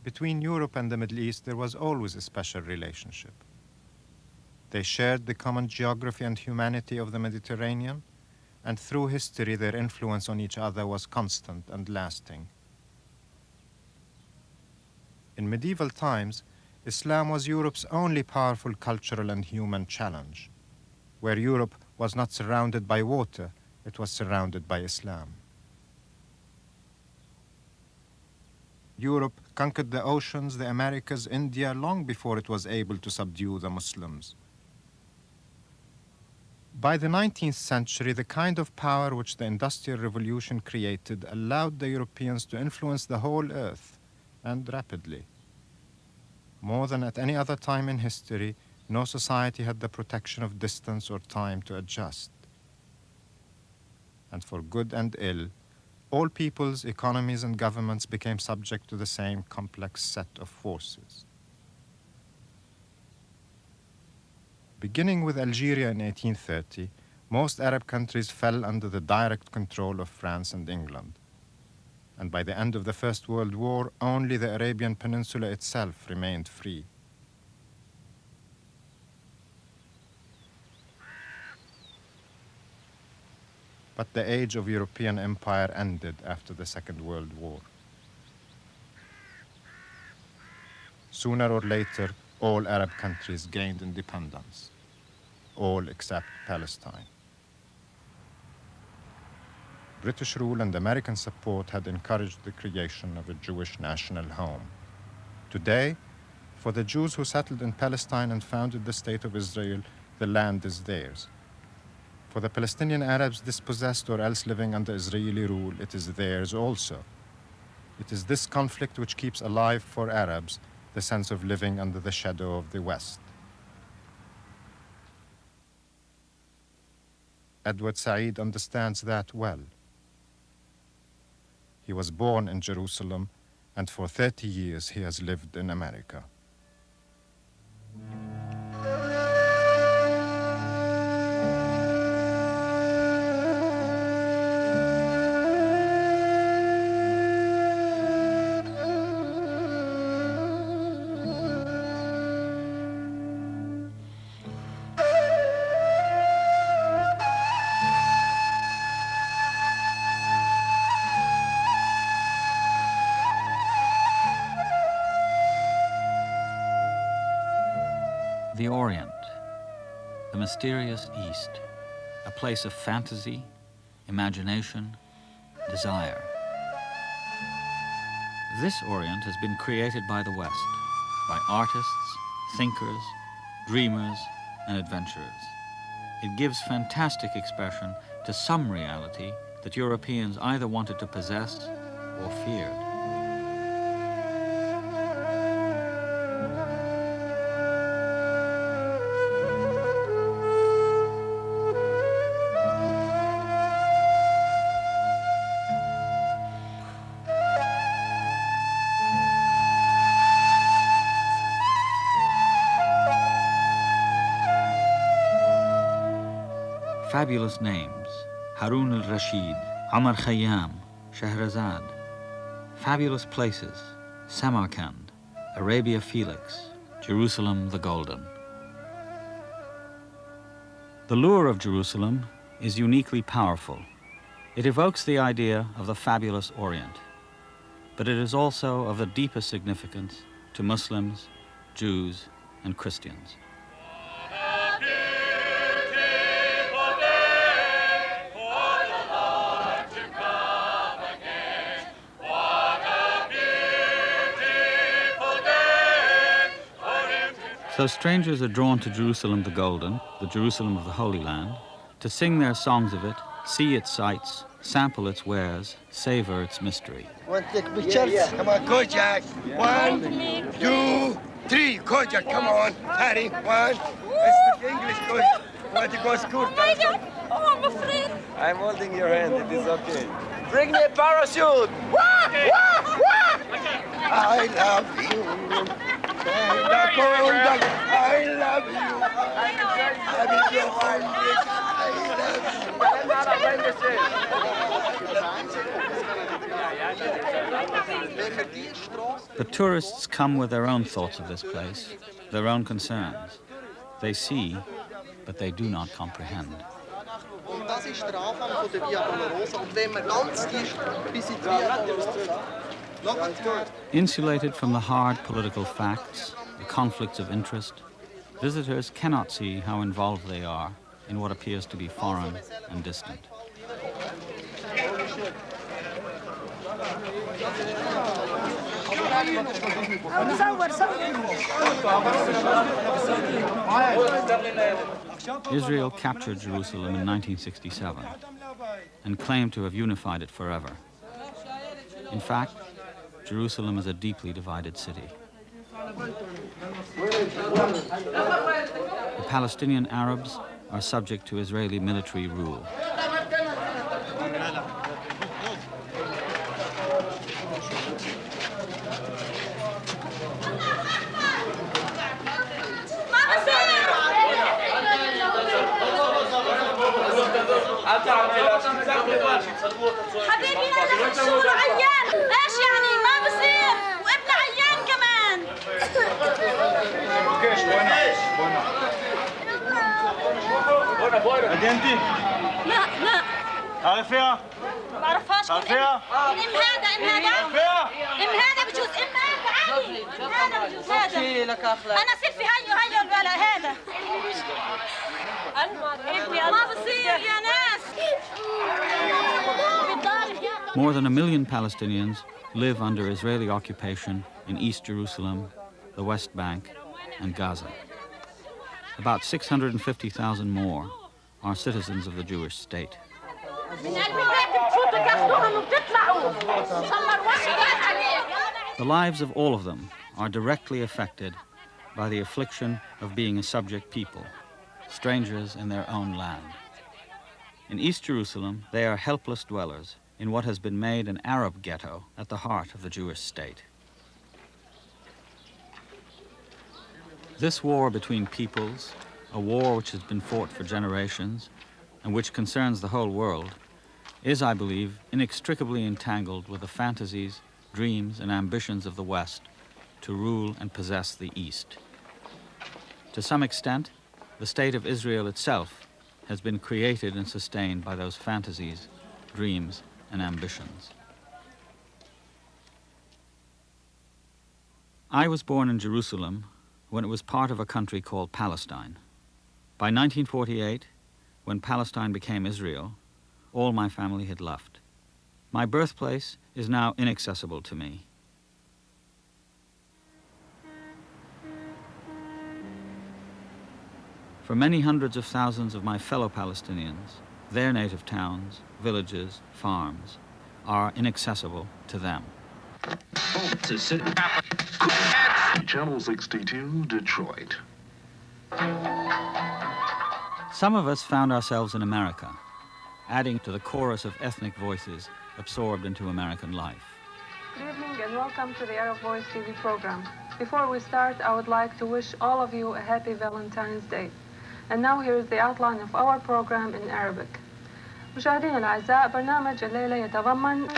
Between Europe and the Middle East, there was always a special relationship. They shared the common geography and humanity of the Mediterranean, and through history their influence on each other was constant and lasting. In medieval times, Islam was Europe's only powerful cultural and human challenge. Where Europe was not surrounded by water, it was surrounded by Islam. Europe conquered the oceans, the Americas, India, long before it was able to subdue the Muslims. By the 19th century, the kind of power which the Industrial Revolution created allowed the Europeans to influence the whole earth, and rapidly. More than at any other time in history, no society had the protection of distance or time to adjust. And for good and ill, all peoples, economies, and governments became subject to the same complex set of forces. Beginning with Algeria in 1830, most Arab countries fell under the direct control of France and England. And by the end of the First World War, only the Arabian Peninsula itself remained free. But the age of European empire ended after the Second World War. Sooner or later, all Arab countries gained independence, all except Palestine. British rule and American support had encouraged the creation of a Jewish national home. Today, for the Jews who settled in Palestine and founded the State of Israel, the land is theirs. For the Palestinian Arabs dispossessed or else living under Israeli rule, it is theirs also. It is this conflict which keeps alive for Arabs the sense of living under the shadow of the West. Edward Said understands that well. He was born in Jerusalem, and for 30 years he has lived in America. The Orient, the mysterious East, a place of fantasy, imagination, desire. This Orient has been created by the West, by artists, thinkers, dreamers, and adventurers. It gives fantastic expression to some reality that Europeans either wanted to possess or feared. Fabulous names: Harun al-Rashid, Omar Khayyam, Shahrazad. Fabulous places: Samarkand, Arabia Felix, Jerusalem the Golden. The lure of Jerusalem is uniquely powerful. It evokes the idea of the fabulous Orient, but it is also of the deepest significance to Muslims, Jews, and Christians. So strangers are drawn to Jerusalem the Golden, the Jerusalem of the Holy Land, to sing their songs of it, see its sights, sample its wares, savor its mystery. Want to take pictures? Yeah. Come on, Kojak. 1, 2, 3. Kojak, come on. Harry, 1. I speak English, Kojak. Want to go to school? Oh my God! Oh, I'm afraid. I'm holding your hand. It is okay. Bring me a parachute. Wah, wah, wah. I love you. I love you. I love you. But tourists come with their own thoughts of this place, their own concerns. They see, but they do not comprehend. Das ist der Anfang von der Via Dolorosa. Und wenn man ganz dicht bis in die Via Dolorosa nachher... Insulated from the hard political facts, the conflicts of interest, visitors cannot see how involved they are in what appears to be foreign and distant. Israel captured Jerusalem in 1967 and claimed to have unified it forever. In fact, Jerusalem is a deeply divided city. The Palestinian Arabs are subject to Israeli military rule. حبيبي انا شهور عيان ايش يعني ما بصير وابن عيان كمان انتي لا عارفيها ما بعرفهاش عارفيها ام هذا بجوز ام هذا عادي ام هذا بجوز هذا انا سيلفي هيو الولد هذا ما بصير يا ناس. More than 1 million Palestinians live under Israeli occupation in East Jerusalem, the West Bank, and Gaza. About 650,000 more are citizens of the Jewish state. The lives of all of them are directly affected by the affliction of being a subject people, strangers in their own land. In East Jerusalem, they are helpless dwellers in what has been made an Arab ghetto at the heart of the Jewish state. This war between peoples, a war which has been fought for generations and which concerns the whole world, is, I believe, inextricably entangled with the fantasies, dreams, and ambitions of the West to rule and possess the East. To some extent, the state of Israel itself has been created and sustained by those fantasies, dreams, and ambitions. I was born in Jerusalem when it was part of a country called Palestine. By 1948, when Palestine became Israel, all my family had left. My birthplace is now inaccessible to me. For many hundreds of thousands of my fellow Palestinians, their native towns, villages, farms are inaccessible to them. Channel 62, Detroit. Some of us found ourselves in America, adding to the chorus of ethnic voices absorbed into American life. Good evening and welcome to the Arab Voice TV program. Before we start, I would like to wish all of you a happy Valentine's Day. And now here is the outline of our program in Arabic. مشاهدينا الأعزاء، برنامج الليلة يتضمن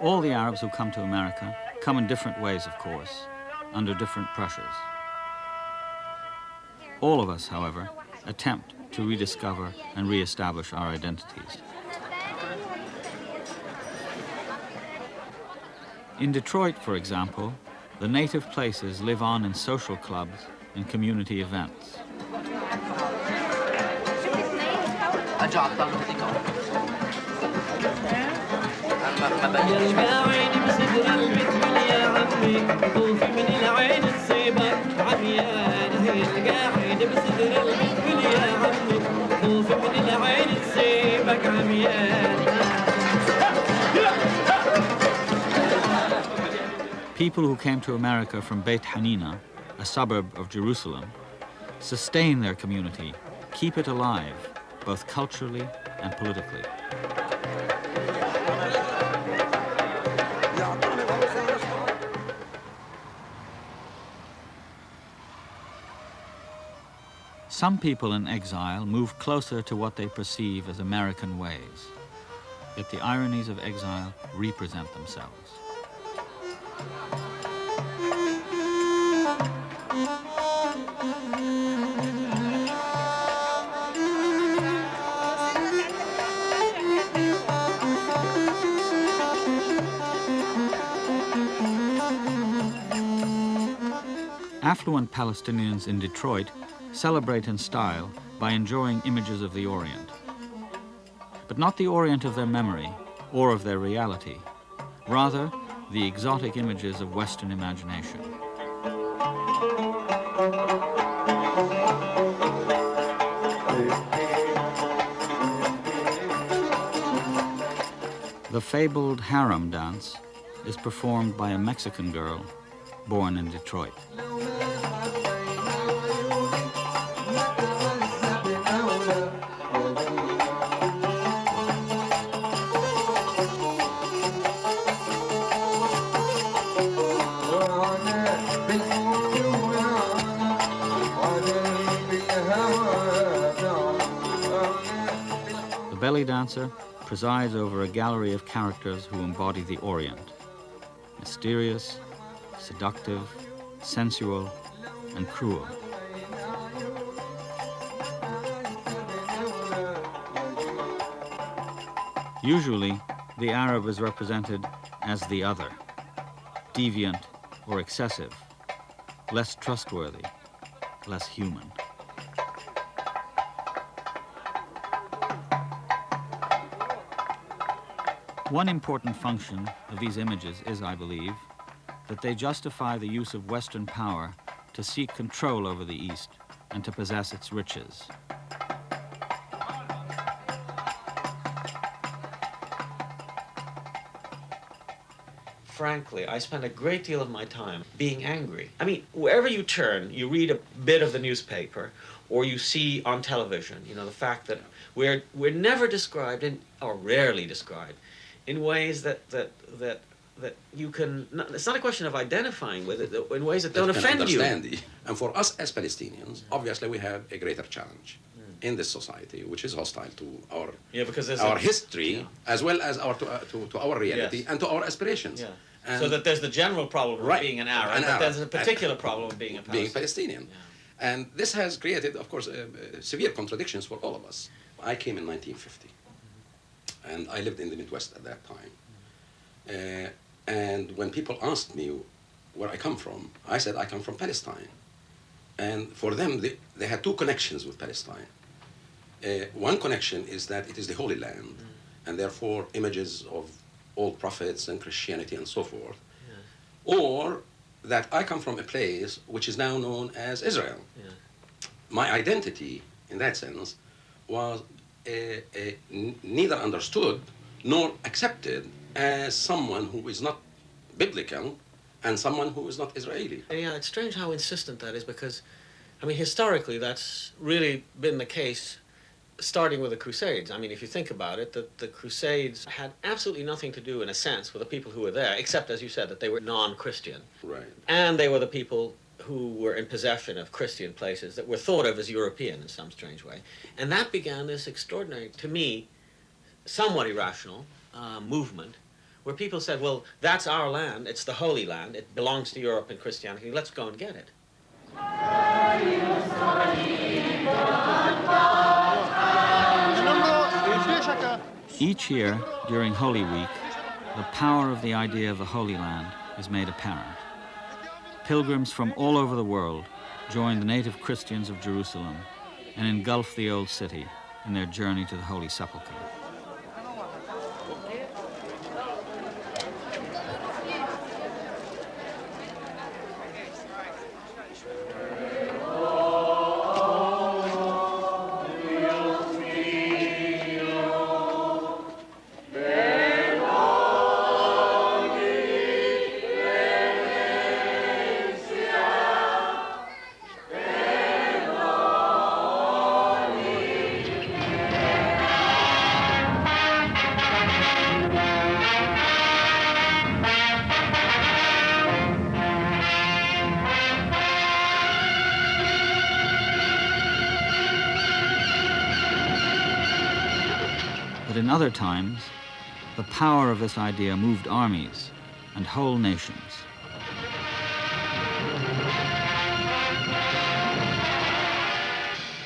All the Arabs who come to America come in different ways, of course, under different pressures. All of us, however, attempt to rediscover and re-establish our identities. In Detroit, for example, the native places live on in social clubs and community events. People who came to America from Beit Hanina, a suburb of Jerusalem, sustain their community, keep it alive, both culturally and politically. Some people in exile move closer to what they perceive as American ways, yet the ironies of exile represent themselves. Affluent Palestinians in Detroit celebrate in style by enjoying images of the Orient. But not the Orient of their memory or of their reality, rather the exotic images of Western imagination. The fabled harem dance is performed by a Mexican girl born in Detroit. The belly dancer presides over a gallery of characters who embody the Orient: mysterious, seductive, sensual, and cruel. Usually, the Arab is represented as the other, deviant or excessive, less trustworthy, less human. One important function of these images is, I believe, that they justify the use of Western power to seek control over the East and to possess its riches. Frankly, I spend a great deal of my time being angry. I mean, wherever you turn, you read a bit of the newspaper, or you see on television, you know, the fact that we're never described, or rarely described, in ways that you can, it's not a question of identifying with it, in ways that don't offend you. And for us as Palestinians, obviously we have a greater challenge in this society, which is hostile to our history, as well as to our reality, and to our aspirations. Yeah. So that there's the general problem of being an Arab, but there's a particular problem of being a Palestinian. Yeah. And this has created, of course, severe contradictions for all of us. I came in 1950, and I lived in the Midwest at that time. And when people asked me where I come from, I said I come from Palestine. And for them, they had two connections with Palestine. One connection is that it is the Holy Land, and therefore images of old prophets and Christianity and so forth. Yeah. Or that I come from a place which is now known as Israel. Yeah. My identity, in that sense, was neither understood nor accepted as someone who is not biblical and someone who is not Israeli. Yeah, it's strange how insistent that is, because, I mean, historically, that's really been the case, starting with the Crusades. I mean, if you think about it, the Crusades had absolutely nothing to do, in a sense, with the people who were there, except, as you said, that they were non-Christian. Right. And they were the people who were in possession of Christian places that were thought of as European in some strange way. And that began this extraordinary, to me, somewhat irrational movement, where people said, well, that's our land, it's the Holy Land, it belongs to Europe and Christianity, let's go and get it. Each year, during Holy Week, the power of the idea of the Holy Land is made apparent. Pilgrims from all over the world join the native Christians of Jerusalem and engulf the old city in their journey to the Holy Sepulchre. But in other times, the power of this idea moved armies and whole nations.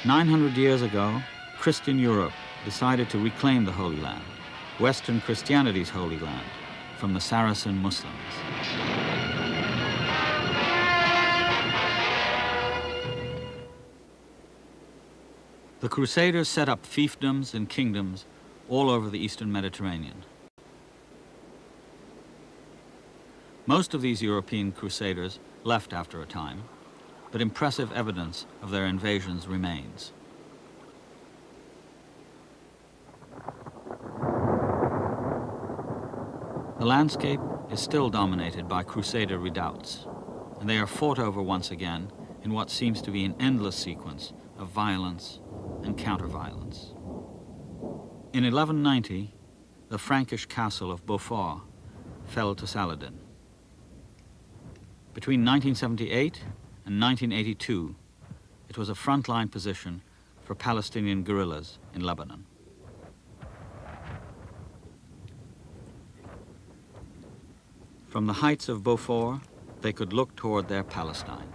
"900 years ago, Christian Europe decided to reclaim the Holy Land, Western Christianity's Holy Land, from the Saracen Muslims. The Crusaders set up fiefdoms and kingdoms all over the Eastern Mediterranean. Most of these European crusaders left after a time, but impressive evidence of their invasions remains. The landscape is still dominated by Crusader redoubts, and they are fought over once again in what seems to be an endless sequence of violence and counter-violence. In 1190, the Frankish castle of Beaufort fell to Saladin. Between 1978 and 1982, it was a frontline position for Palestinian guerrillas in Lebanon. From the heights of Beaufort, they could look toward their Palestine.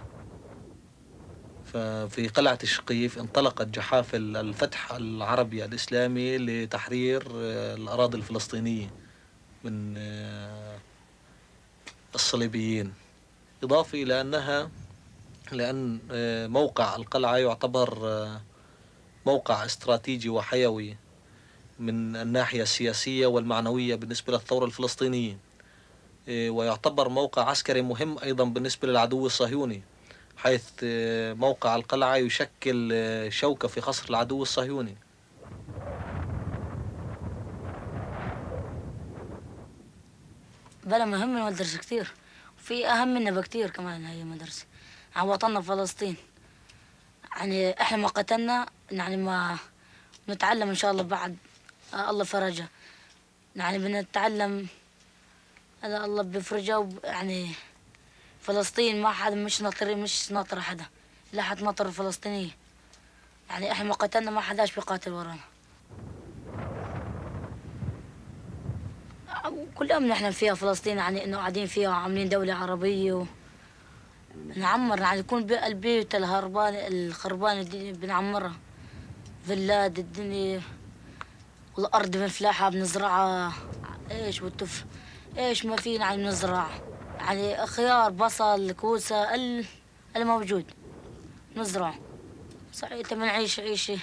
ففي قلعة الشقيف انطلقت جحافل الفتح العربي الإسلامي لتحرير الأراضي الفلسطينية من الصليبيين. إضافة إلى لأن موقع القلعة يعتبر موقع استراتيجي وحيوي من الناحية السياسية والمعنوية بالنسبة للثورة الفلسطينية، ويعتبر موقع عسكري مهم أيضا بالنسبة للعدو الصهيوني، حيث موقع القلعة يشكل شوكة في خصر العدو الصهيوني. بلا مهم من المدرسة كتير، وفي أهم منها بكتير كمان هي مدرسة عن وطننا فلسطين. يعني إحنا ما قتلنا، يعني ما نتعلم إن شاء الله بعد الله فرجها، يعني بنتعلم هذا الله بفرجه. يعني فلسطين ما حدا مش ناطر حدا، لا حد ناطر الفلسطينية. يعني إحنا ما قتلنا ما حداش بيقاتل ورانا. كل يوم نحلم فيها فلسطين، يعني إنه قاعدين فيها وعاملين دولة عربية نعمر، يعني يكون البيوت الخربانة دي بنعمرها، فيلات الدنيا والأرض بنفلاحها بنزرعها، إيش والتف إيش ما فينا يعني بنزرع، يعني خيار بصل كوسة الموجود نزرعه. صحيح بنعيش عيشة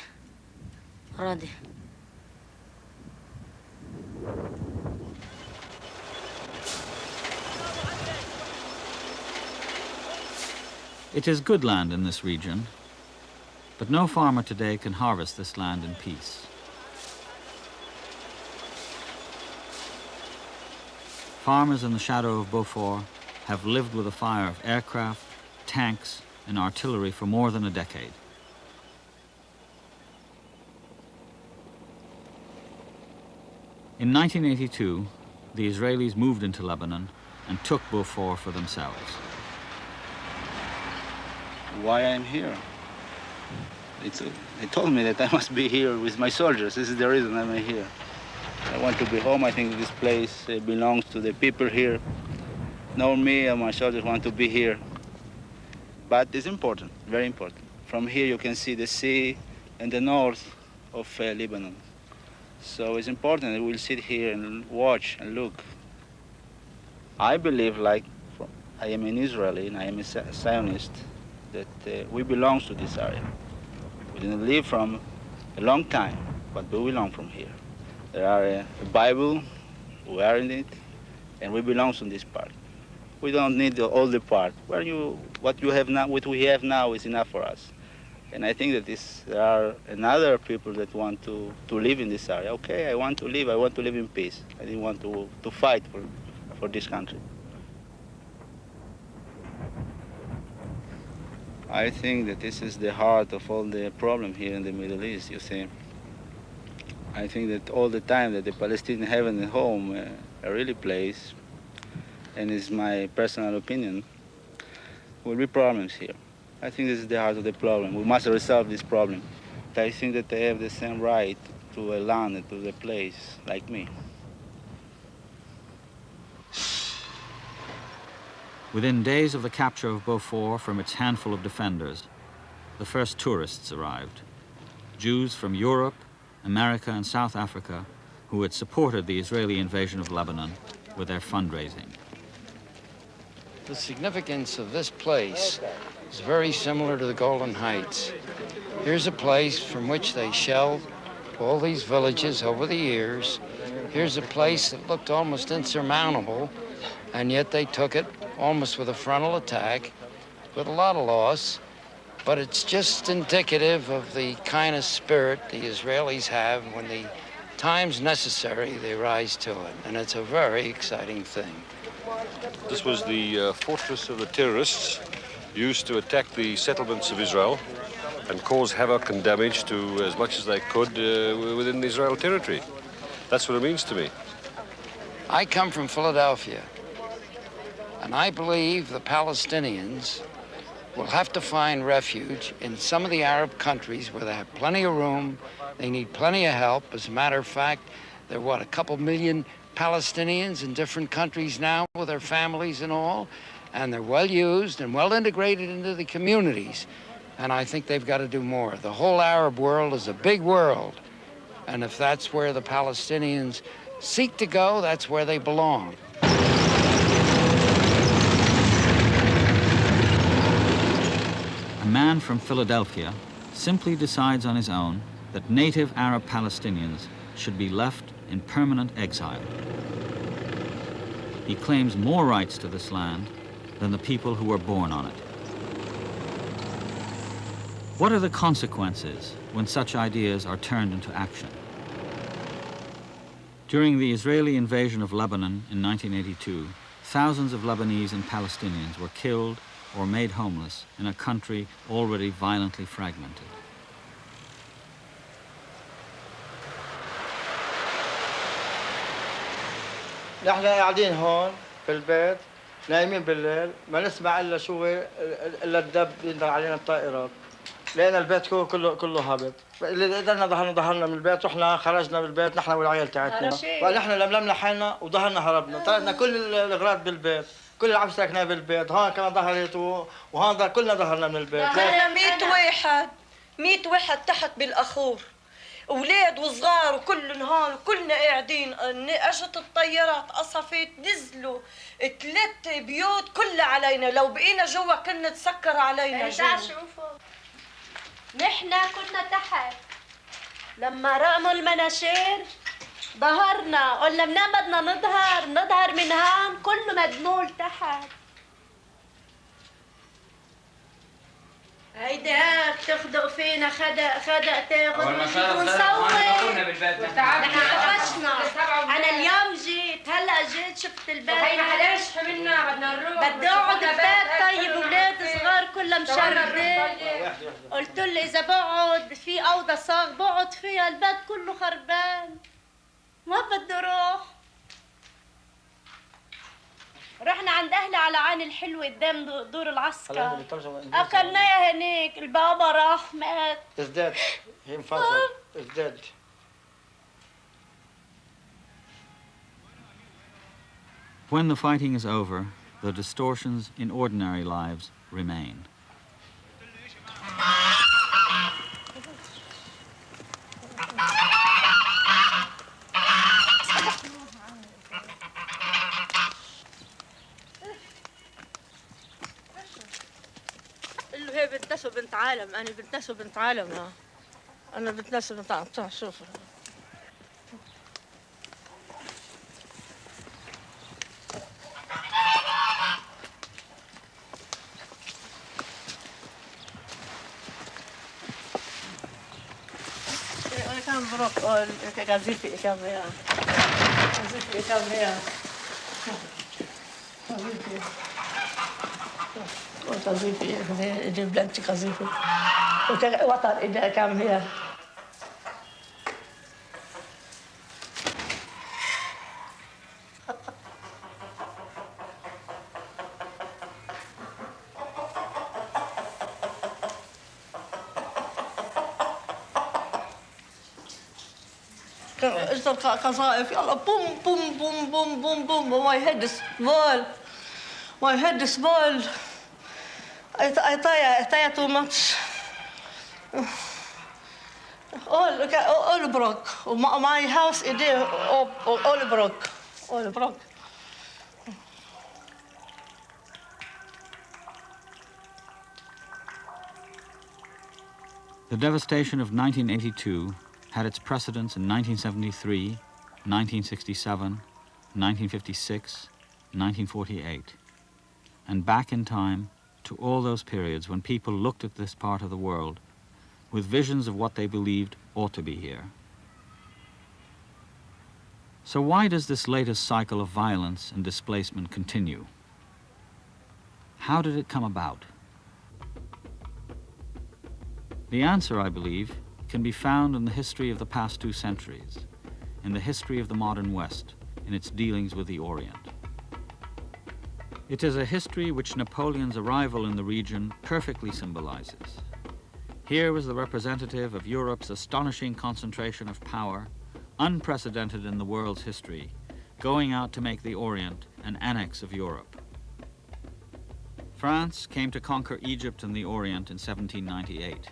راضية. It is good land in this region, but no farmer today can harvest this land in peace. Farmers in the shadow of Beaufort have lived with the fire of aircraft, tanks, and artillery for more than a decade. In 1982, the Israelis moved into Lebanon and took Beaufort for themselves. Why I'm here? They told me that I must be here with my soldiers. This is the reason I'm here. I want to be home. I think this place belongs to the people here. Nor me and my soldiers want to be here. But it's important, very important. From here you can see the sea and the north of Lebanon. So it's important that we'll sit here and watch and look. I believe, like I am an Israeli and I am a Zionist, that we belong to this area. We didn't live from a long time, but we belong from here. There are a Bible, we are in it, and we belong to this part. We don't need all the part. What we have now is enough for us. And I think that there are another people that want to live in this area. Okay, I want to live in peace. I didn't want to fight for this country. I think that this is the heart of all the problem here in the Middle East, you see. I think that all the time that the Palestinians have a home, a really place, and it's my personal opinion, will be problems here. I think this is the heart of the problem. We must resolve this problem. I think that they have the same right to a land and to the place like me. Within days of the capture of Beaufort from its handful of defenders, the first tourists arrived. Jews from Europe, America, and South Africa who had supported the Israeli invasion of Lebanon with their fundraising. The significance of this place is very similar to the Golden Heights. Here's a place from which they shelled all these villages over the years. Here's a place that looked almost insurmountable, and yet they took it almost with a frontal attack, with a lot of loss. But it's just indicative of the kind of spirit the Israelis have. When the time's necessary, they rise to it, and it's a very exciting thing. This was the fortress of the terrorists used to attack the settlements of Israel and cause havoc and damage to as much as they could within the Israel territory. That's what it means to me. I come from Philadelphia, and I believe the Palestinians will have to find refuge in some of the Arab countries where they have plenty of room, they need plenty of help. As a matter of fact, there are, a couple million Palestinians in different countries now with their families and all, and they're well used and well integrated into the communities, and I think they've got to do more. The whole Arab world is a big world, and if that's where the Palestinians seek to go, that's where they belong. A man from Philadelphia simply decides on his own that native Arab Palestinians should be left in permanent exile. He claims more rights to this land than the people who were born on it. What are the consequences when such ideas are turned into action? During the Israeli invasion of Lebanon in 1982, thousands of Lebanese and Palestinians were killed or made homeless in a country already violently fragmented. نحن قاعدين هون في البيت نايمين بالليل ما نسمع الا الا الدب ينزل علينا الطائرات. لقينا البيت كله هابط. اللي قدرنا ظهرنا من البيت، رحنا خرجنا من البيت نحن والعيال تاعتنا. ونحن لملمنا حالنا وظهرنا هربنا، تركنا كل الاغراض بالبيت، كل العفش تركناه بالبيت، هون كمان ظهرت وهون كلنا ظهرنا من البيت. 100 واحد تحت بالاخور. اولاد وصغار وكلن هون كلنا قاعدين. اجت الطيارات قصفت نزلوا 3 بيوت كلها علينا. لو بقينا جوا كنا تسكر علينا جوا. شوفوا نحن كنا تحت لما رقموا المناشير ظهرنا. قلنا منين بدنا نظهر من هون كله مدمول تحت. هيدا تخدق فينا خدق تاخذ ونصور. نحن قفشنا. انا اليوم جيت هلا جيت شفت البيت. هينا حلاش حملنا بدنا نروح. بدي اقعد ببيت طيب اولاد صغار كلها مشردة. قلت له اذا بقعد في اوضه صاغ بقعد فيها، البيت كله خربان ما بدي اروح. رحنا عند اهلي على عين الحلوة قدام دور العسكر. اكلناها هناك. البابا راح مات. ازداد هي انفصل ازداد. When the fighting is over, the distortions in ordinary lives remain. هي بنت ناس وبنت عالم. أنا بنت ناس وبنت عالم. أنا بنت ناس وبنت عالم. شوف أنا كان بروح قذيفي كاميرا. قذيفي كاميرا. قذيفي اجيب بلانتي قذيفي وطن اذا كان هي. اجت القذائف يلا بوم بوم بوم بوم بوم بوم my head is ball. My head is ball. I tire too much. All broke. My house is there, all broke. All broke. The devastation of 1982 had its precedents in 1973, 1967, 1956, 1948, and back in time to all those periods when people looked at this part of the world with visions of what they believed ought to be here. So why does this latest cycle of violence and displacement continue? How did it come about? The answer, I believe, can be found in the history of the past 2 centuries, in the history of the modern West, in its dealings with the Orient. It is a history which Napoleon's arrival in the region perfectly symbolizes. Here was the representative of Europe's astonishing concentration of power, unprecedented in the world's history, going out to make the Orient an annex of Europe. France came to conquer Egypt and the Orient in 1798.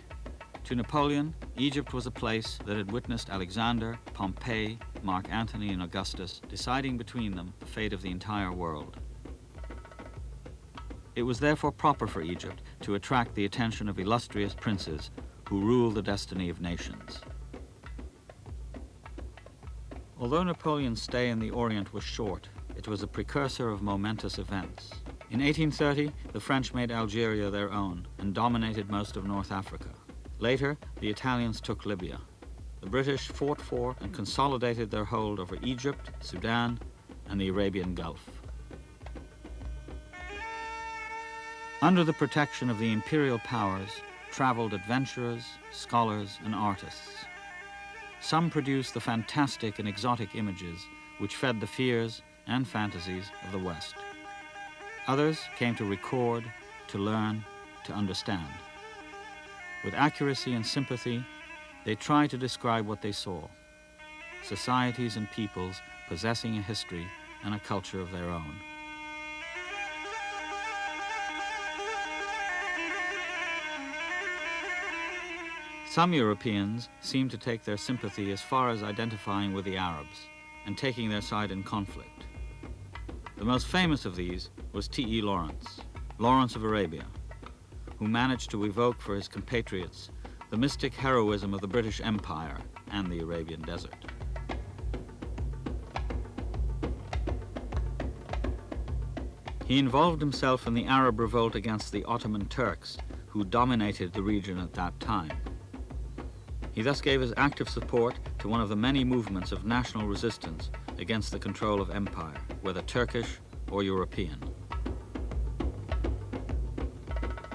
To Napoleon, Egypt was a place that had witnessed Alexander, Pompey, Mark Antony, and Augustus deciding between them the fate of the entire world. It was therefore proper for Egypt to attract the attention of illustrious princes who rule the destiny of nations. Although Napoleon's stay in the Orient was short, it was a precursor of momentous events. In 1830, the French made Algeria their own and dominated most of North Africa. Later, the Italians took Libya. The British fought for and consolidated their hold over Egypt, Sudan, and the Arabian Gulf. Under the protection of the imperial powers traveled adventurers, scholars, and artists. Some produced the fantastic and exotic images which fed the fears and fantasies of the West. Others came to record, to learn, to understand. With accuracy and sympathy, they tried to describe what they saw, societies and peoples possessing a history and a culture of their own. Some Europeans seemed to take their sympathy as far as identifying with the Arabs and taking their side in conflict. The most famous of these was T.E. Lawrence, Lawrence of Arabia, who managed to evoke for his compatriots the mystic heroism of the British Empire and the Arabian Desert. He involved himself in the Arab revolt against the Ottoman Turks, who dominated the region at that time. He thus gave his active support to one of the many movements of national resistance against the control of empire, whether Turkish or European.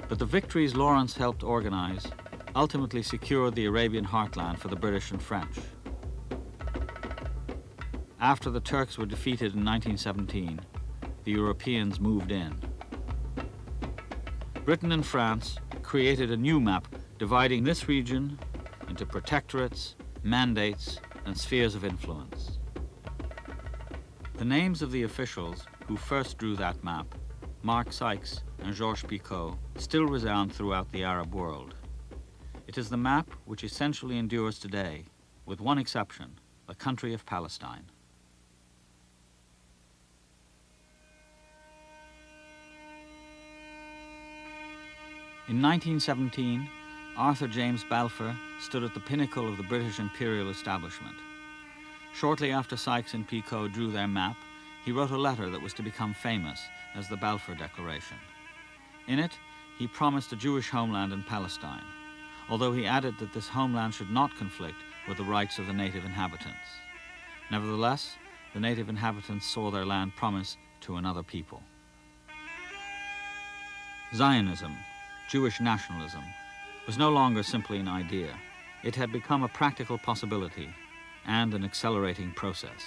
But the victories Lawrence helped organize ultimately secured the Arabian heartland for the British and French. After the Turks were defeated in 1917, the Europeans moved in. Britain and France created a new map dividing this region into protectorates, mandates, and spheres of influence. The names of the officials who first drew that map, Mark Sykes and Georges Picot, still resound throughout the Arab world. It is the map which essentially endures today, with one exception, the country of Palestine. In 1917, Arthur James Balfour stood at the pinnacle of the British imperial establishment. Shortly after Sykes and Picot drew their map, he wrote a letter that was to become famous as the Balfour Declaration. In it, he promised a Jewish homeland in Palestine, although he added that this homeland should not conflict with the rights of the native inhabitants. Nevertheless, the native inhabitants saw their land promised to another people. Zionism, Jewish nationalism, was no longer simply an idea. It had become a practical possibility and an accelerating process.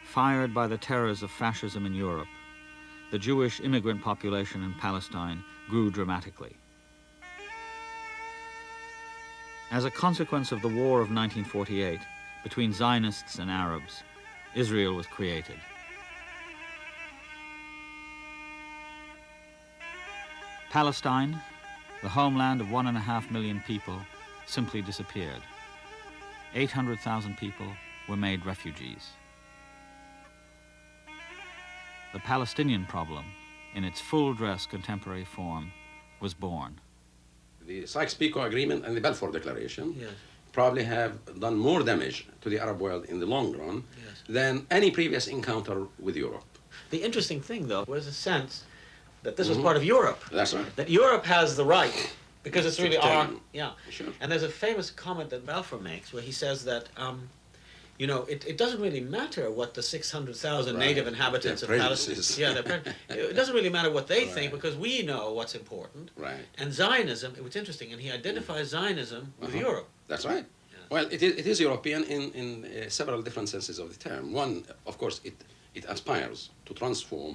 Fired by the terrors of fascism in Europe, the Jewish immigrant population in Palestine grew dramatically. As a consequence of the War of 1948, between Zionists and Arabs, Israel was created. Palestine, the homeland of 1.5 million people, simply disappeared. 800,000 people were made refugees. The Palestinian problem, in its full-dress contemporary form, was born. The Sykes-Picot Agreement and the Balfour Declaration probably have done more damage to the Arab world in the long run than any previous encounter with Europe. The interesting thing, though, was a sense that this was part of Europe. That's right. That Europe has the right, because it's really our... Yeah. Sure. And there's a famous comment that Balfour makes where he says that, you know, it doesn't really matter what the 600,000 native inhabitants of Palestine... It doesn't really matter what they think, because we know what's important. Right. And Zionism, it was interesting, and he identifies Zionism with Europe. That's right. Well, it is European in several different senses of the term. One, of course, it aspires to transform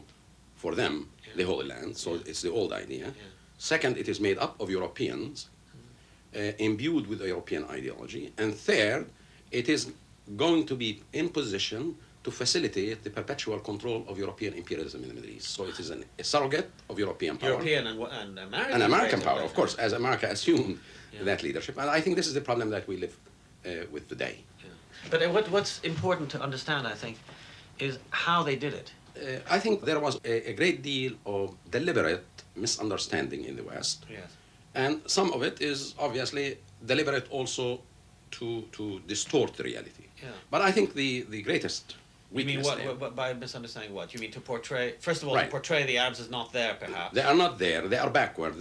for them the Holy Land, so it's the old idea. Second, it is made up of Europeans imbued with a European ideology. And third, it is going to be in position to facilitate the perpetual control of European imperialism in the Middle East. So it is a surrogate of European power. European and American. And American power, of course, as America assumed that leadership. And I think this is the problem that we live with today. But what's important to understand, I think, is how they did it. I think there was a great deal of deliberate misunderstanding in the West. Yes. And some of it is obviously deliberate also to distort the reality. Yeah. But I think the greatest weakness... You mean what, by misunderstanding what? You mean to portray, first of all, to portray the Arabs as not there, perhaps? They are not there, they are backward,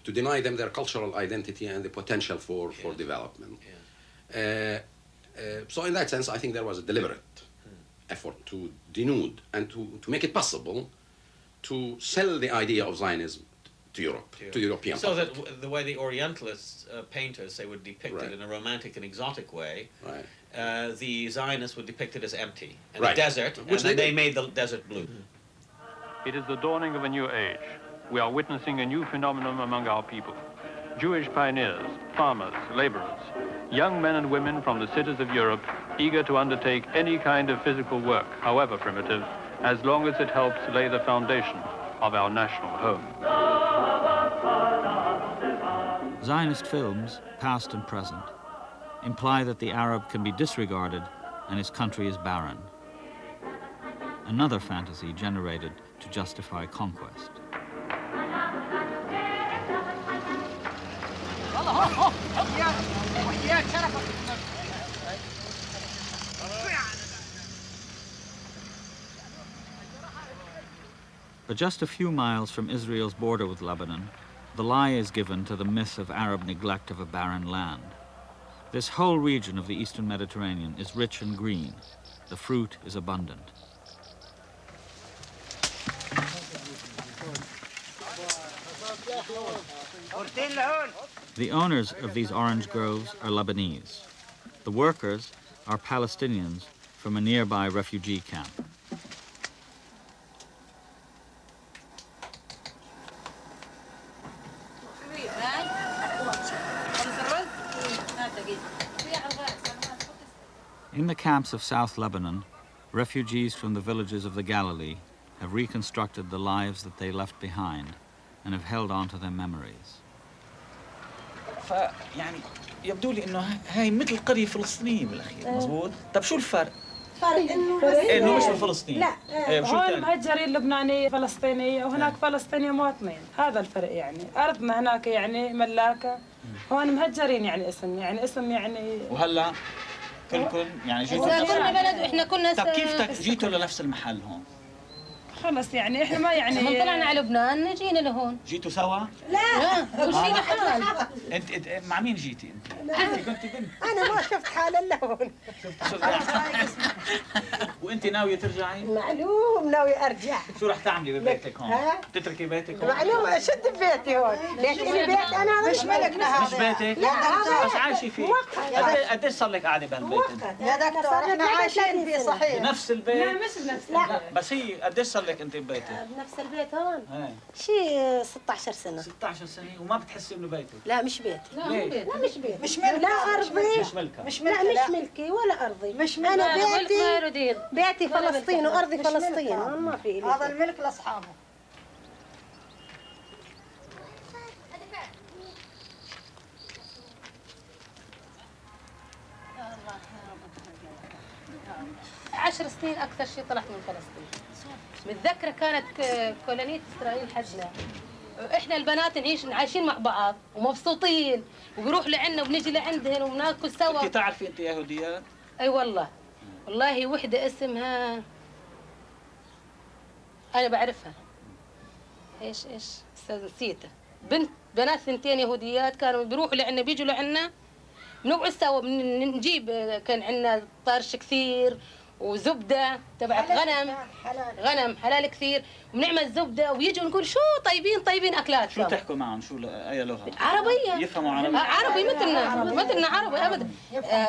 to deny them their cultural identity and the potential for development. So in that sense, I think there was a deliberate effort to denude and to make it possible to sell the idea of Zionism to Europe, to the European So public. that the way the Orientalists, painters, they would depict it in a romantic and exotic way, the Zionists would depict it as empty, and the desert, Which and they made the desert blue. It is the dawning of a new age. We are witnessing a new phenomenon among our people. Jewish pioneers, farmers, laborers, young men and women from the cities of Europe eager to undertake any kind of physical work, however primitive, as long as it helps lay the foundation of our national home. Zionist films, past and present, imply that the Arab can be disregarded and his country is barren. Another fantasy generated to justify conquest. But just a few miles from Israel's border with Lebanon, the lie is given to the myth of Arab neglect of a barren land. This whole region of the eastern Mediterranean is rich and green. The fruit is abundant. The owners of these orange groves are Lebanese. The workers are Palestinians from a nearby refugee camp. In the camps of South Lebanon, refugees from the villages of the Galilee have reconstructed the lives that they left behind and have held on to their memories. يعني يبدو لي انه هاي مثل قرية فلسطينية بالاخير، مزبوط؟ طب شو الفرق؟ انه مش فلسطين. لا هون مهجرين لبنانية فلسطينية وهناك فلسطينية مواطنين، هذا الفرق يعني، أرضنا هناك يعني ملاكة، هون مهجرين يعني اسم يعني وهلا كلكم يعني جيتوا كنا بلد واحنا كنا طب كيف جيتوا لنفس المحل هون؟ خلص يعني احنا ما يعني احنا طلعنا على لبنان جينا لهون. جيتوا سوا؟ لا كل شيء لحال. انت مع مين جيتي انت؟ انت كنت بنت. انا ما شفت حالي الا هون. وانت ناويه ترجعي؟ معلوم ناويه ارجع. شو رح تعملي ببيتك هون؟ تتركي بيتك هون؟ معلوم اشد ببيتي هون، ليش لي بيت انا مش ملكنا هذا. مش بيتك؟ لا هذا بس عايشه فيه. قديش صار لك قاعده بهالبيت؟ يا دكتور احنا عايشين فيه صحيح. بنفس البيت؟ لا مش بنفس البيت. لا بس هي قديش صار لك لك انت ببيتك؟ بنفس البيت هون ايه شي 16 سنة 16 سنة وما بتحسي انه بيتك؟ لا مش بيتي لا مو بيتي لا مش بيتي مش ملكي لا أرضي مش ملكة لا مش ملكي ولا أرضي أنا بيتي فلسطين وأرضي فلسطين ما في هذا الملك لأصحابه عشر سنين أكثر شيء طلعت من فلسطين. متذكرة كانت كولونية إسرائيل حدنا. إحنا البنات عايشين مع بعض ومبسوطين وبنروح لعنا وبنجي لعندهن وبناكل سوا. أنت تعرفي أنت يهوديات؟ أي والله. والله وحدة اسمها أنا بعرفها. إيش أستاذ نسيتها. بنات ثنتين يهوديات كانوا بيروحوا لعنا بيجوا لعنا بنقعد سوا بنجيب كان عندنا طرش كثير وزبده تبع غنم حلال كثير وبنعمل زبده ويجوا نقول شو طيبين اكلات. شو تحكوا معهم؟ شو اي لغه؟ عربيه. يفهموا عربي؟ عربي مثلنا عربي ابدا.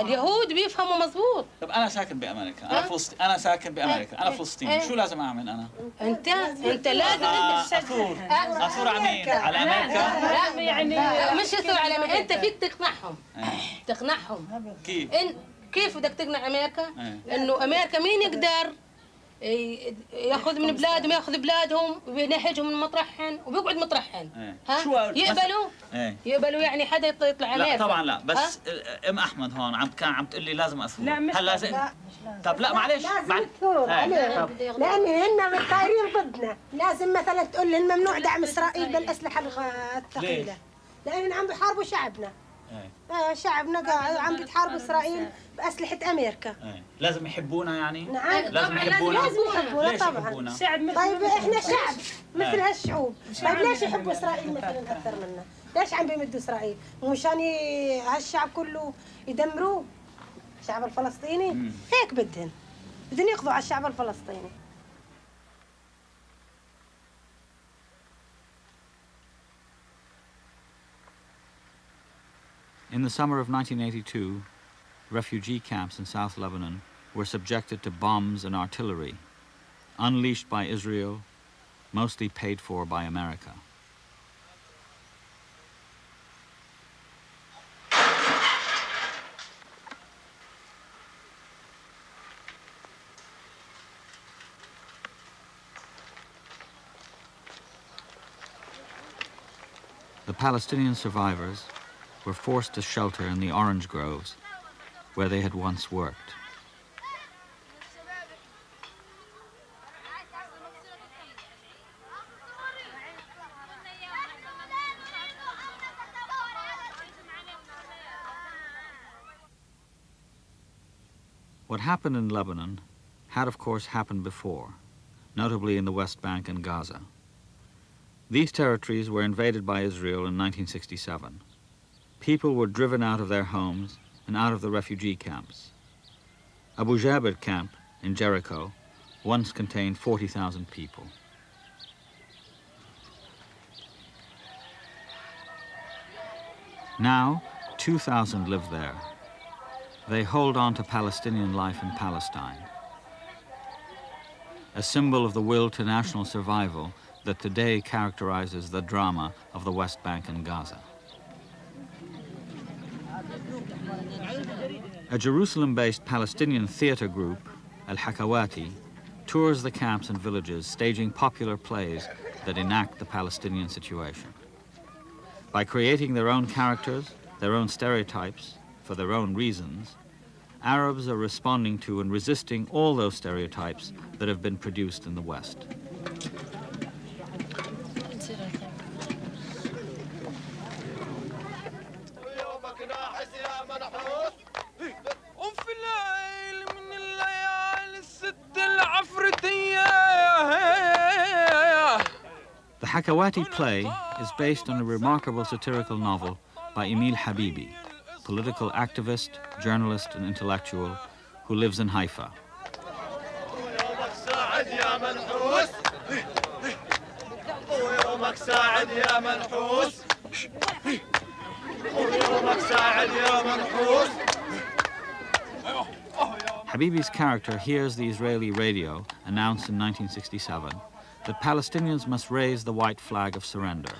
اليهود بيفهموا مزبوط. طب انا ساكن بامريكا، انا ساكن بامريكا، انا فلسطيني، شو لازم اعمل انا؟ انت لازم اثور على مين؟ على امريكا؟ لا يعني مش اثور على امريكا، انت فيك تقنعهم. كيف بدك تقنع امريكا؟ انه امريكا مين يقدر ياخذ من بلادهم ياخذ بلادهم وينهجهم من مطرحهن وبيقعد مطرحهن. ها يقبلوا يعني حدا يطلع امريكا؟ لا طبعا لا، بس ام احمد هون كان عم تقول لي لازم اثور. لا مش لازم. طب لا معلش لازم تثور عليهم لان هن طايرين ضدنا. لازم مثلا تقول لهم ممنوع دعم اسرائيل بالاسلحه الثقيله لان عم بيحاربوا شعبنا. شعبنا عم بتحارب اسرائيل باسلحه امريكا. لازم يحبونا يعني؟ نعم لازم يحبونا. لازم يحبونا طبعا. طيب احنا شعب مثل هالشعوب، طيب ليش يحبوا اسرائيل مثلا اكثر منا؟ ليش عم بيمدوا اسرائيل؟ مشان هالشعب كله يدمروه الشعب الفلسطيني؟ هيك بدهم يقضوا على الشعب الفلسطيني. In the summer of 1982, refugee camps in South Lebanon were subjected to bombs and artillery, unleashed by Israel, mostly paid for by America. The Palestinian survivors were forced to shelter in the orange groves where they had once worked. What happened in Lebanon had of course happened before, notably in the West Bank and Gaza. These territories were invaded by Israel in 1967. People were driven out of their homes and out of the refugee camps. Abu Jabir camp in Jericho once contained 40,000 people. Now, 2,000 live there. They hold on to Palestinian life in Palestine, a symbol of the will to national survival that today characterizes the drama of the West Bank and Gaza. A Jerusalem-based Palestinian theater group, Al-Hakawati, tours the camps and villages, staging popular plays that enact the Palestinian situation. By creating their own characters, their own stereotypes, for their own reasons, Arabs are responding to and resisting all those stereotypes that have been produced in the West. The Hakawati play is based on a remarkable satirical novel by Emil Habibi, political activist, journalist, and intellectual who lives in Haifa. Habibi's character hears the Israeli radio announce in 1967 that Palestinians must raise the white flag of surrender.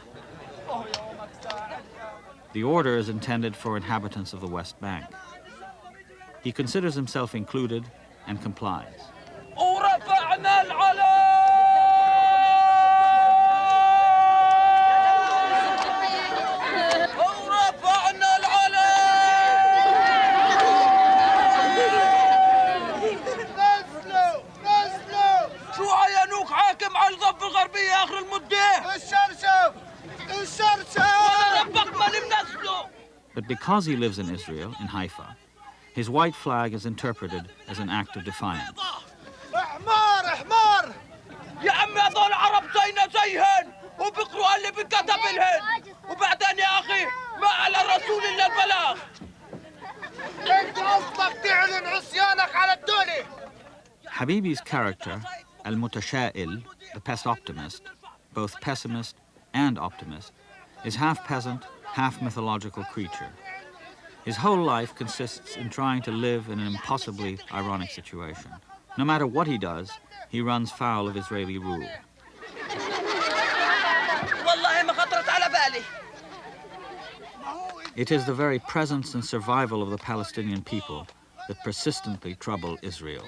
The order is intended for inhabitants of the West Bank. He considers himself included and complies. But because he lives in Israel, in Haifa, his white flag is interpreted as an act of defiance. Habibi's character, al-Mutasha'il, the pest optimist, both pessimist and optimist, is half peasant, half mythological creature. His whole life consists in trying to live in an impossibly ironic situation. No matter what he does, he runs foul of Israeli rule. It is the very presence and survival of the Palestinian people that persistently trouble Israel.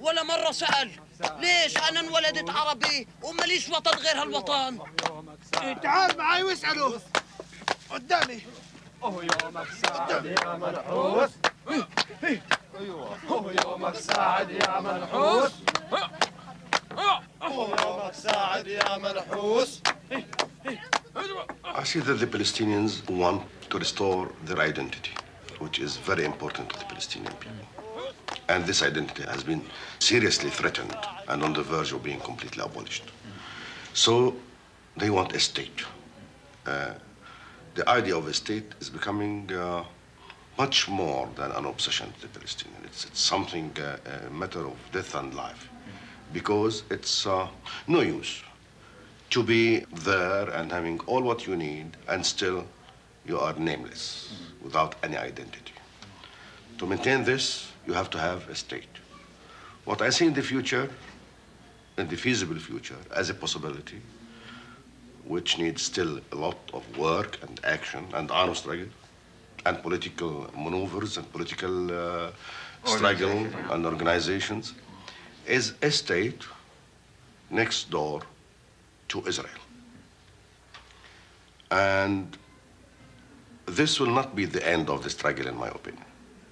ولا مرة سأل ليش أنا انولدت عربي وماليش وطن غير هالوطن؟ تعال معي واسأله قدامي. هو يومك سعد يا منحوس. هو يومك سعد يا منحوس. هو يومك سعد يا منحوس. I see that the Palestinians want to restore their identity, which is very important to the Palestinian people. And this identity has been seriously threatened and on the verge of being completely abolished. So they want a state. The idea of a state is becoming much more than an obsession to the Palestinians. It's something, a matter of death and life, because it's no use to be there and having all what you need and still you are nameless, without any identity. To maintain this, you have to have a state. What I see in the future, in the feasible future, as a possibility, which needs still a lot of work and action and armed struggle and political maneuvers and political struggle and organizations, is a state next door to Israel. And this will not be the end of the struggle, in my opinion.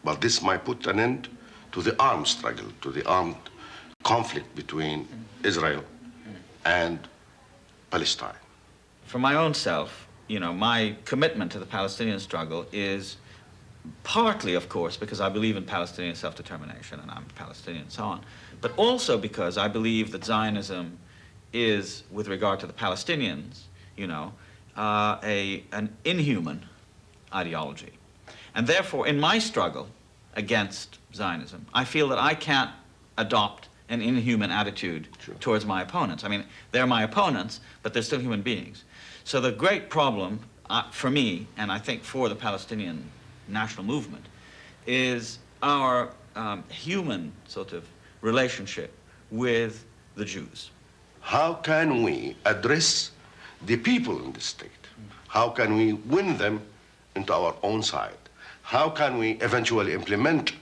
But this might put an end to the armed struggle, to the armed conflict between Israel and Palestine. For my own self, you know, my commitment to the Palestinian struggle is partly, of course, because I believe in Palestinian self-determination and I'm a Palestinian and so on, but also because I believe that Zionism is, with regard to the Palestinians, you know, an inhuman ideology. And therefore, in my struggle against Zionism, I feel that I can't adopt an inhuman attitude towards my opponents. I mean, they're my opponents, but they're still human beings. So the great problem for me, and I think for the Palestinian national movement, is our human sort of relationship with the Jews. How can we address the people in the state? How can we win them into our own side? How can we eventually implement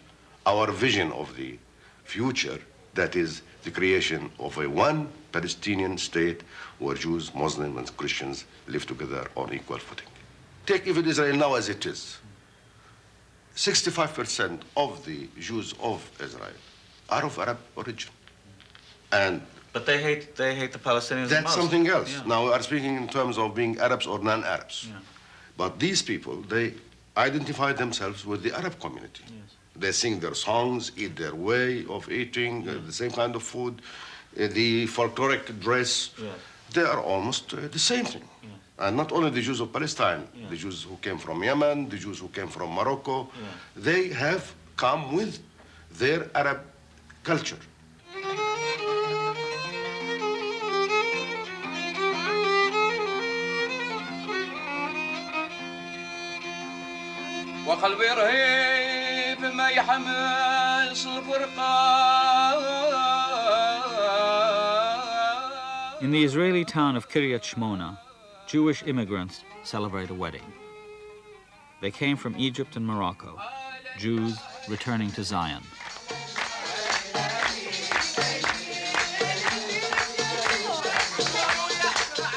our vision of the future, that is the creation of a one Palestinian state where Jews, Muslims, and Christians live together on equal footing? Take even Israel now as it is. 65% of the Jews of Israel are of Arab origin. But they hate the Palestinians That's most. something else. Yeah. Now we are speaking in terms of being Arabs or non-Arabs. Yeah. But these people, they identify themselves with the Arab community. Yes. They sing their songs, eat their way of eating, the same kind of food, the folkloric dress. Yes. They are almost the same thing. Yes. And not only the Jews of Palestine, Yeah. the Jews who came from Yemen, the Jews who came from Morocco, Yeah. they have come with their Arab culture. وقلبي رهيب ما يحمل الفرقان In the Israeli town of Kiryat Shmona, Jewish immigrants celebrate a wedding. They came from Egypt and Morocco, Jews returning to Zion.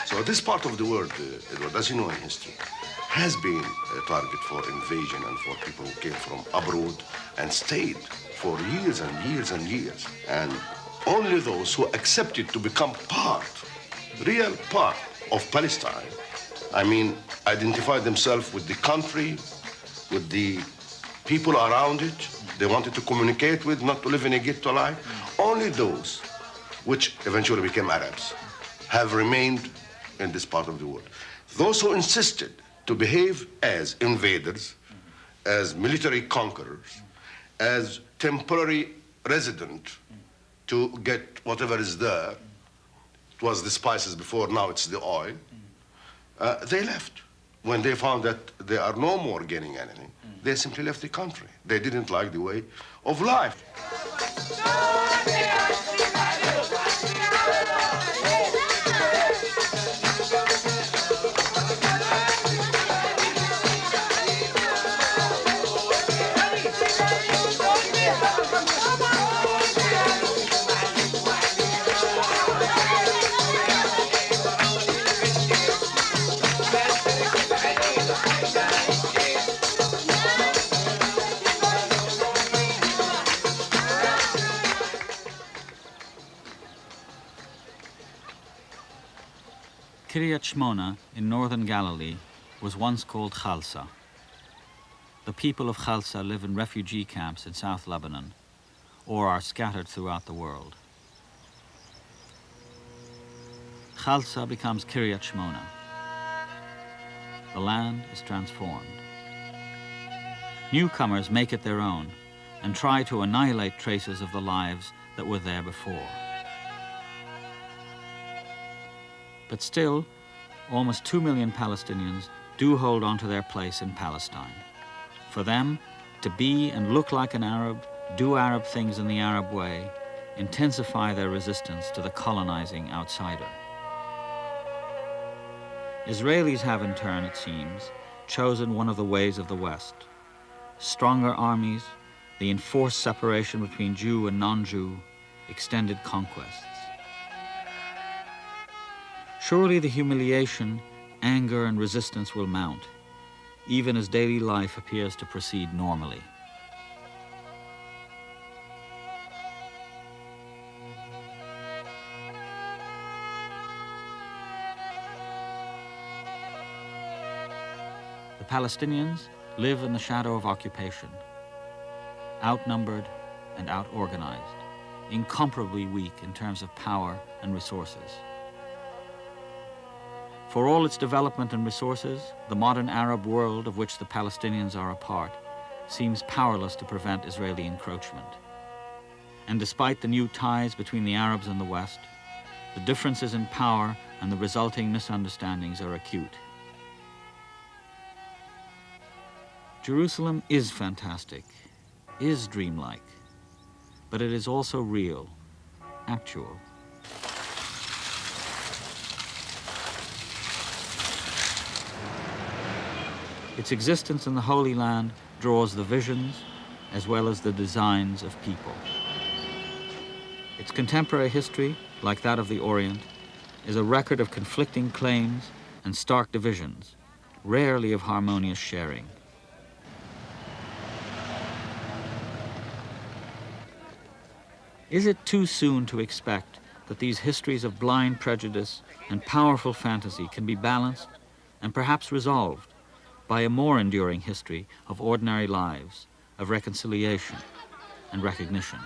So this part of the world, Edward, as you know in history, has been a target for invasion and for people who came from abroad and stayed for years and years and years. And only those who accepted to become real part of Palestine, identify themselves with the country, with the people around it, they wanted to communicate with, not to live in a ghetto life. Only those, which eventually became Arabs, have remained in this part of the world. Those who insisted to behave as invaders, as military conquerors, as temporary resident to get whatever is there, it was the spices before, now it's the oil, they left. When they found that they are no more gaining anything, they simply left the country. They didn't like the way of life. Kiryat Shmona in northern Galilee was once called Khalsa. The people of Khalsa live in refugee camps in South Lebanon or are scattered throughout the world. Khalsa becomes Kiryat Shmona. The land is transformed. Newcomers make it their own and try to annihilate traces of the lives that were there before. But still, almost 2 million Palestinians do hold on to their place in Palestine. For them, to be and look like an Arab, do Arab things in the Arab way, intensify their resistance to the colonizing outsider. Israelis have in turn, it seems, chosen one of the ways of the West. Stronger armies, the enforced separation between Jew and non-Jew, extended conquests. Surely the humiliation, anger, and resistance will mount, even as daily life appears to proceed normally. The Palestinians live in the shadow of occupation, outnumbered and out-organized, incomparably weak in terms of power and resources. For all its development and resources, the modern Arab world of which the Palestinians are a part seems powerless to prevent Israeli encroachment. And despite the new ties between the Arabs and the West, the differences in power and the resulting misunderstandings are acute. Jerusalem is fantastic, is dreamlike, but it is also real, actual. Its existence in the Holy Land draws the visions as well as the designs of people. Its contemporary history, like that of the Orient, is a record of conflicting claims and stark divisions, rarely of harmonious sharing. Is it too soon to expect that these histories of blind prejudice and powerful fantasy can be balanced and perhaps resolved by a more enduring history of ordinary lives, of reconciliation and recognition?